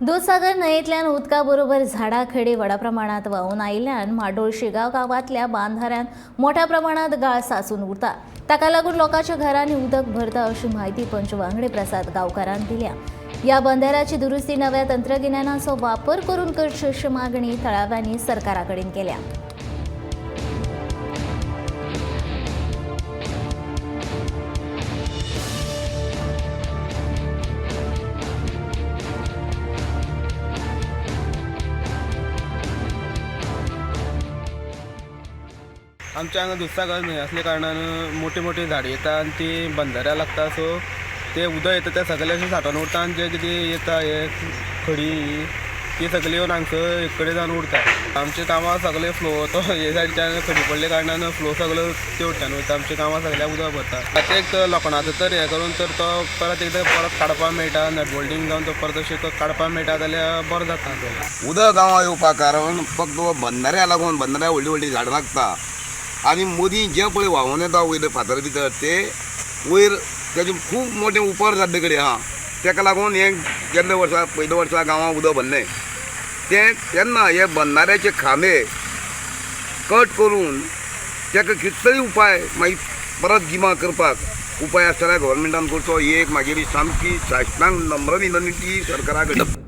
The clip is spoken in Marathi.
दूधसागर न्हंयेंतल्यान उदका बरोबर झाडां खेडे व्हडा प्रमाणात व्हांवून आयिल्ल्यान माडोळ शिगांव गांवांतल्या बांधाऱ्यांत मोठ्या प्रमाणात गाळ सांचून उरता। ताका लागून लोकांच्या घरांनी उदक भरता अशी माहिती पंच वांगडी प्रसाद गांवकारान दिल्या। या बंधाऱ्याची दुरुस्ती नव्या तंत्रगिन्यानाचो वापर करून करची अशी मागणी थळाव्यांनी सरकारा कडेन केल्या। आमच्या हांगा दुधसागर न्हंय असल्या कारणान मोठी मोठी झाडां येता आनी ती बंधाऱ्या लागता, सो ते उदक येता ते सगळे अशें सांठोवन उरता आनी जे कितें येता हे खडी ती सगळी येवन हांगसर एक कडेन जावन उरता। आमचे कामां सगळे फ्लो तो हे सायडीच्यान खडी पडले कारणान फ्लो सगळो ते वटेच्यान वयता, आमच्या कामां सगळ्या उदक भरता। प्रत्येक लोखणाचो तर हे करून तर तो परत एकदां परत काडपाक मेळटा, नट बोल्डिंग जावन तो परत अशें काडपाक मेळटा जाल्यार बरो जाता। उदक गांवां येवपाक कारण फक्त बंधाऱ्या लागून बंधाऱ्या व्हडली व्हडली झाडां लागता आनी मदीं जे पळय व्हांवून येता वयर फातर भितर ते वयर तेजे खूब मोठे उपर जाल्ले कडेन आहा, तेका लागून हे गेल्ले वर्सा पयल्या वर्सा गांवां उदक भरलें तेन्ना हे बंधाऱ्याचे खांबे कट करून तेका कितें तरी उपाय मागीर परत गिमा करपाक उपाय आसता जाल्यार गव्हर्मेंटान करचो। ही एक म्हागेली सामकी शासनाक नम्र विनंती सरकारा कडेन।